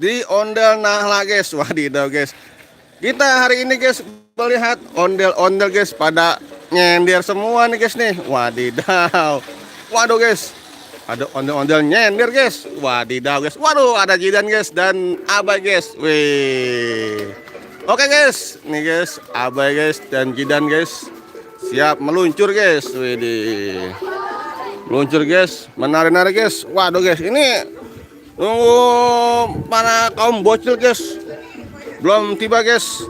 di Ondel Nahla guys. Wadidaw guys. Kita hari ini guys melihat ondel-ondel guys pada nyender semua nih guys nih. Wadidaw. Waduh guys. Ada ondel-ondel nyender guys. Wadidaw guys. Waduh, ada Jidan guys dan Abai guys. Wih. Oke guys. Nih guys, Abai guys dan Jidan guys. Siap meluncur guys. Wih. Meluncur guys, menari-nari guys. Waduh guys, ini para kaum bocil guys belum tiba guys.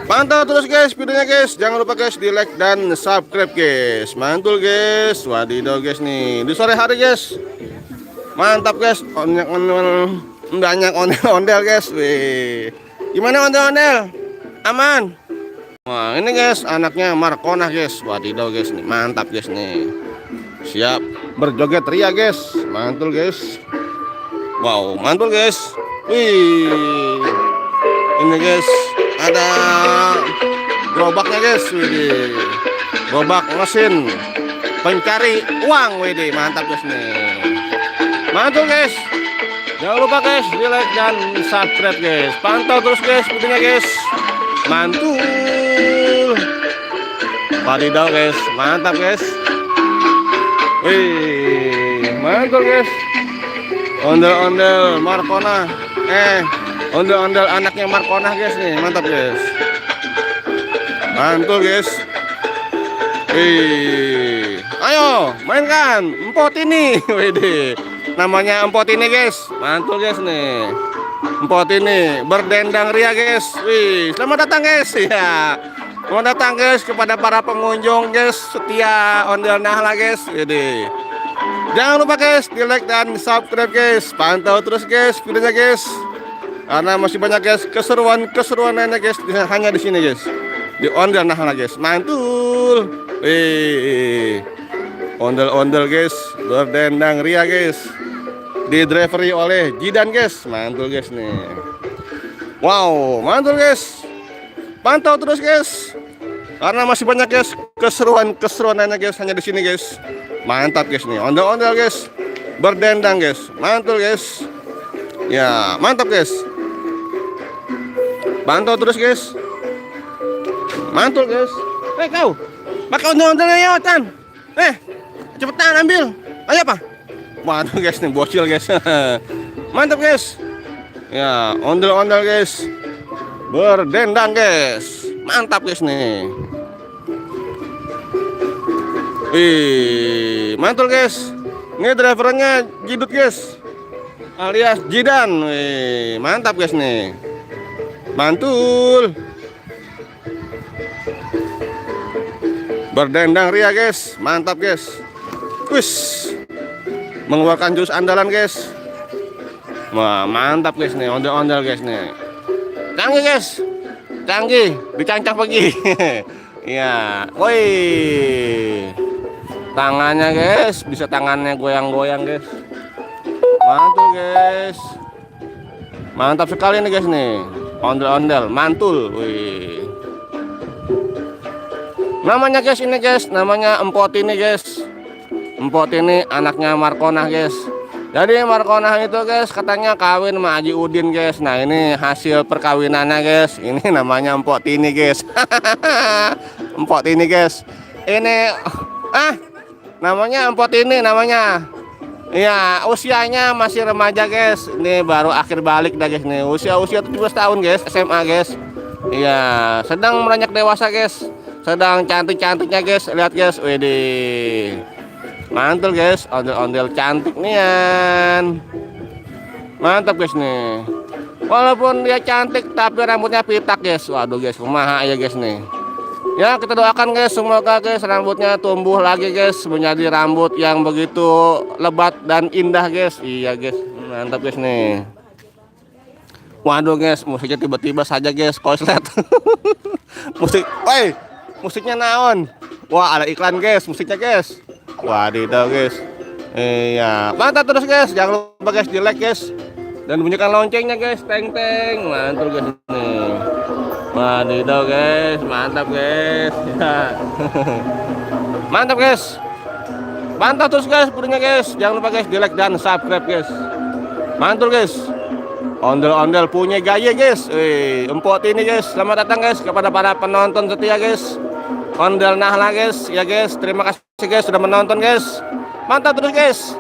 Pantau terus guys videonya guys. Jangan lupa guys di like dan subscribe guys. Mantul guys. Wadidaw guys nih di sore hari guys. Mantap guys. Banyak ondel-ondel guys. Wih. Gimana ondel-ondel? Aman? Wah ini guys anaknya Markonah guys. Wadidaw guys nih. Mantap guys nih. Siap berjoget ria guys. Mantul guys. Wow, mantul guys. Wih. Ini guys, ada gerobaknya guys. Wih. Gerobak mesin pencari uang. Wih, mantap guys nih. Mantul guys. Jangan lupa guys di like dan subscribe guys. Pantau terus guys videonya guys. Mantul. Wadidaw guys, mantap guys. Wih, mantul guys. Ondel-ondel Markonah. Ondel-ondel anaknya Markonah guys nih. Mantap guys. Mantul guys. Wih. Ayo mainkan empot ini. Wih. Namanya empot ini guys. Mantul guys nih. Empot ini berdendang ria guys. Wih, selamat datang guys. Ya. Selamat datang guys kepada para pengunjung guys setia Ondel Nahla guys. Wih. Jangan lupa guys di like dan subscribe guys. Pantau terus guys videonya guys. Karena masih banyak guys keseruan lainnya guys hanya di sini guys. Di Ondel Nahla guys. Mantul. Ondel-ondel guys berdendang ria guys. Didriveri oleh Jidan guys. Mantul guys nih. Wow, mantul guys. Pantau terus guys. Karena masih banyak guys keseruan lainnya guys hanya di sini guys. Mantap guys nih, ondel-ondel guys, berdendang guys, mantul guys. Ya, mantap guys. Pantau terus guys. Mantul guys. Kau, pakai ondel-ondelnya ya, Tan. Cepetan ambil. Ayo apa? Waduh guys nih, bocil guys. Mantap guys. Ya, ondel-ondel guys, berdendang guys. Mantap guys nih. Wih, mantul guys. Ini drivernya Jidut guys, alias Jidan. Wih, mantap guys nih. Mantul. Berdendang ria guys, mantap guys. Wis, mengeluarkan jurus andalan guys. Wah, mantap guys nih, ondel-ondel guys nih. Canggih guys, canggih, dicancang pergi. Iya, woi. Tangannya guys, bisa tangannya goyang-goyang guys. Mantul guys. Mantap sekali nih guys nih. Ondel-ondel, mantul. Wih. Namanya guys ini guys, namanya Empot ini guys. Empot ini anaknya Markonah guys. Jadi Markonah itu guys katanya kawin sama Haji Udin guys. Nah ini hasil perkawinannya guys. Ini namanya Empot ini guys. Empot ini guys. Ini namanya Empot ini namanya. Iya, usianya masih remaja guys. Ini baru akhir balik dah guys nih. Usia 17 tahun guys, SMA guys. Iya, sedang meranjak dewasa guys. Sedang cantik-cantiknya guys. Lihat guys, widih. Mantul guys, ondel-ondel cantik nian. Mantap guys nih. Walaupun dia cantik tapi rambutnya pitak guys. Waduh guys, kumaha ya guys nih. Ya kita doakan guys semoga guys rambutnya tumbuh lagi guys menjadi rambut yang begitu lebat dan indah guys. Iya guys, mantap guys nih. Waduh guys, musiknya tiba-tiba saja guys konslet. Musiknya naon? Wah ada iklan guys, musiknya guys. Wadidaw guys. Iya, mantap terus guys. Jangan lupa guys di like guys dan bunyikan loncengnya guys. Teng teng, mantul guys nih. Wadidaw guys, mantap guys. Ya. Mantap guys. Pantau terus guys videonya guys. Jangan lupa guys di like dan subscribe guys. Mantul guys. Ondel-ondel punya gaya guys. Empot ini guys. Selamat datang guys kepada para penonton setia guys. Ondel Nahla guys. Ya guys, terima kasih guys sudah menonton guys. Mantap terus guys.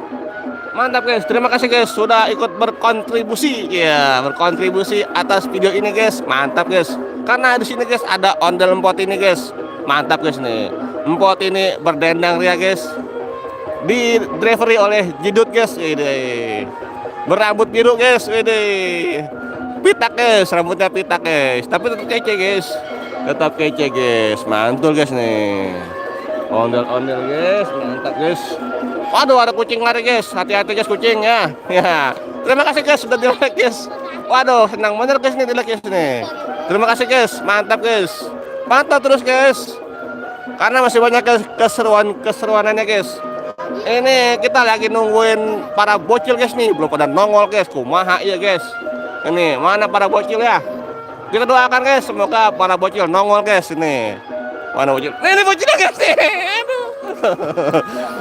Mantap guys. Terima kasih guys sudah ikut berkontribusi. Ya, berkontribusi atas video ini guys. Mantap guys. Karena di sini guys ada ondel empot ini guys. Mantap guys nih. Empot ini berdendang ria guys. Di delivery oleh Jidut guys. Ini berambut biru guys, ini pitak guys, rambutnya pitak guys, tapi tetap kece guys, tetap kece guys, mantul guys nih, ondel-ondel guys, mantap guys. Waduh, ada kucing lari guys, hati-hati guys kucing ya, ya. Terima kasih guys sudah di like guys. Waduh, senang bener guys nih di like guys nih. Terima kasih guys, mantap guys, mantap terus guys. Karena masih banyak keseruanannya guys. Ini kita lagi nungguin para bocil guys nih, belum pada nongol guys. Kumaha iya guys. Ini mana para bocil ya? Kita doakan guys, semoga para bocil nongol guys ini. Mana bocil? Ini bocilnya guys nih. Aduh.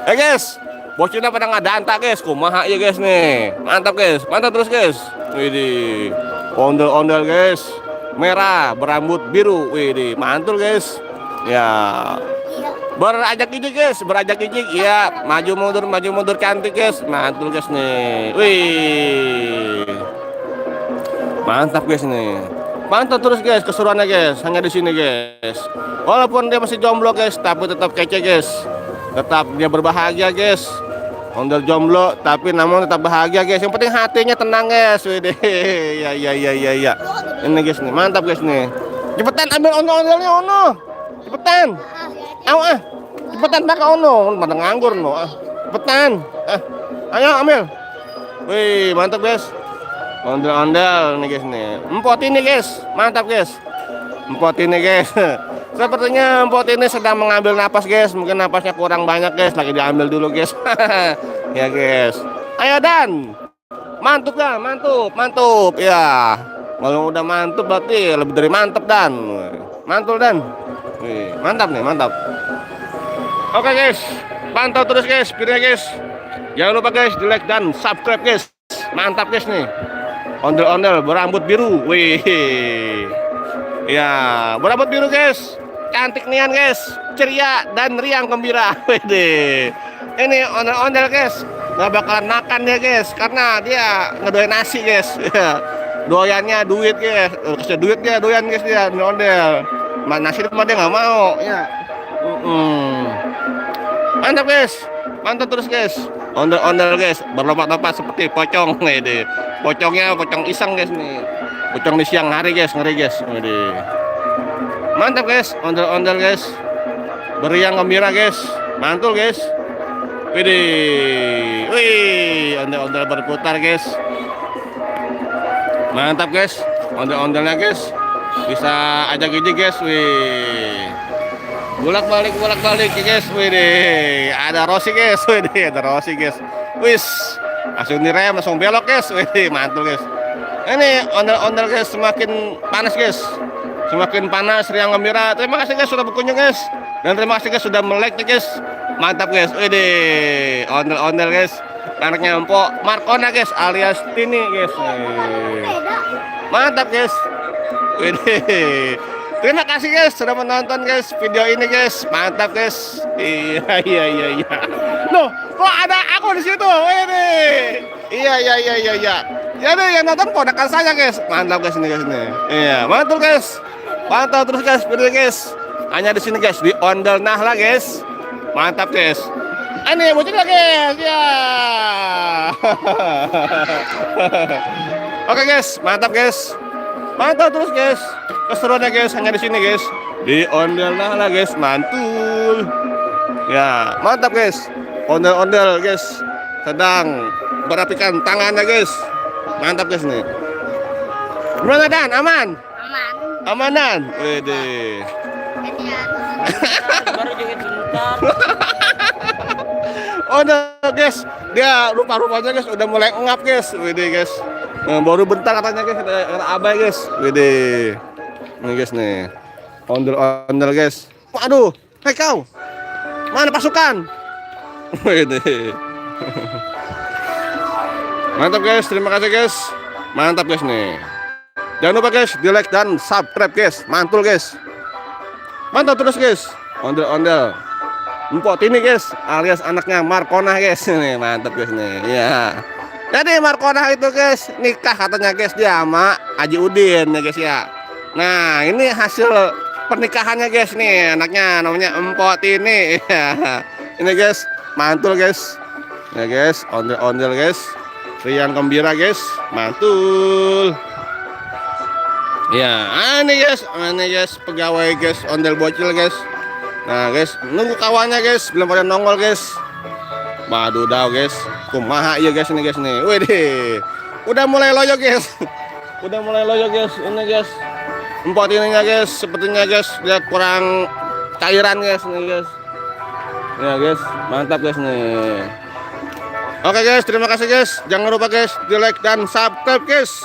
Guys, bocilnya pada ngadanta guys. Kumaha iya guys nih. Mantap guys, mantap terus guys. Widih, ondel-ondel guys, merah berambut biru. Widih, mantul guys. Ya. Berajak gigi guys, berajak gigi ya, maju mundur cantik guys, mantul guys nih, wih, mantap guys nih, mantap terus guys, keseruannya guys, hanya di sini guys, walaupun dia masih jomblo guys, tapi tetap kece guys, tetap dia berbahagia guys, ondel jomblo, tapi namun tetap bahagia guys, yang penting hatinya tenang guys, wih, ya, ini guys nih, mantap guys nih, cepetan ambil ondel-ondelnya ono, cepetan. Ayo cepetan pakai ono, pada nganggur no. Cepetan. Ayo ambil. Wih, mantap guys. Ondel-ondel nih guys nih. Empot ini guys, mantap guys. Empot ini guys. Sepertinya empot ini sedang mengambil napas guys. Mungkin napasnya kurang banyak guys, lagi diambil dulu guys. Ya guys. Ayo Dan. Mantap kan, mantap. Ya. Kalau udah mantap berarti lebih dari mantap Dan. Mantul Dan. Wih, mantap nih, mantap. Oke guys, pantau terus guys videonya guys. Jangan lupa guys di like dan subscribe guys. Mantap guys nih. Ondel-ondel berambut biru. Wih. Ya, berambut biru guys. Cantik nian guys. Ceria dan riang gembira. Wih. Ini ondel-ondel guys. Nggak bakalan makan dia guys, karena dia ngedoyan nasi guys. Doyannya duit guys. Kasih duit dia doyan guys dia ondel. Nasi mah dia nggak mau ya. Mantap guys, mantap terus guys. Ondel-ondel guys, berlompat-lompat seperti pocong ini. Pocongnya pocong iseng guys nih. Pocong di siang hari guys, ngeri guys. Ini. Mantap guys, ondel-ondel guys. Beriang gembira guys, mantul guys. Wih, ondel-ondel berputar guys. Mantap guys, ondel-ondelnya guys. Bisa ajak gigi guys, wih, bolak balik ya guys, wih, ada Rossi guys, wih, ada Rossi guys, wis, langsung direm, langsung belok guys, wih, mantul guys. Ini ondel-ondel guys semakin panas guys, semakin panas, riang gembira. Terima kasih guys sudah berkunjung guys, dan terima kasih guys sudah melike guys, mantap guys, wih, ondel-ondel guys, anaknya Empok Markona guys, alias Tini guys, mantap guys. Terima kasih guys sudah menonton guys video ini guys, mantap guys. Iya. Loh, kok ada aku di situ? Ini. Iya. Jadi yang nonton ponakan saya guys, mantap guys ini guys nih. Iya, mantul guys. Pantau terus guys video guys. Hanya di sini guys di Ondel Nahla guys. Mantap guys. Ini muncul lagi guys. Ya. Oke guys, mantap guys. Mantap terus guys, keseruannya guys hanya di sini guys di Ondel Nahla guys, mantul. Ya, mantap guys. Ondel-ondel guys sedang berapikan tangannya guys, mantap guys nih. Gimana Dan? Aman? Amanan. Wede. Baru juga sebentar. Ondel guys, dia rupa-rupanya guys udah mulai ngap guys, wede guys. Baru bentar katanya guys, kata abai guys. Widih. Nih guys nih. Ondel-ondel guys. Waduh, hei kau. Mana pasukan? Widih. Mantap guys, terima kasih guys. Mantap guys nih. Jangan lupa guys di like dan subscribe guys. Mantul guys. Mantap terus guys. Ondel-ondel. Empok ini guys alias anaknya Markona guys. Nih mantap guys nih. Ya. Jadi Markona itu guys nikah katanya guys dia sama Haji Udin ya guys ya. Nah ini hasil pernikahannya guys nih anaknya namanya Empok ini. Ya. Ini guys mantul guys. Ya guys ondel-ondel guys. Riang gembira guys mantul. Ya ini guys pegawai guys ondel bocil guys. Nah guys nunggu kawannya guys belum pada nongol guys. Waduh dah guys, kumaha ya guys ini guys nih. Wih, udah mulai loyo guys. Udah mulai loyo guys. Ini guys. Empot ininya guys, sepertinya guys dia kurang cairan guys nih guys. Ya guys, mantap guys nih. Oke guys, terima kasih guys. Jangan lupa guys di like dan subscribe guys.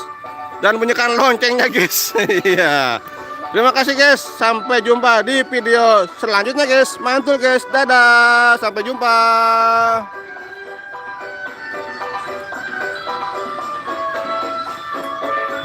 Dan bunyikan loncengnya guys. Iya. Terima kasih guys. Sampai jumpa di video selanjutnya guys. Mantul guys. Dadah. Sampai jumpa.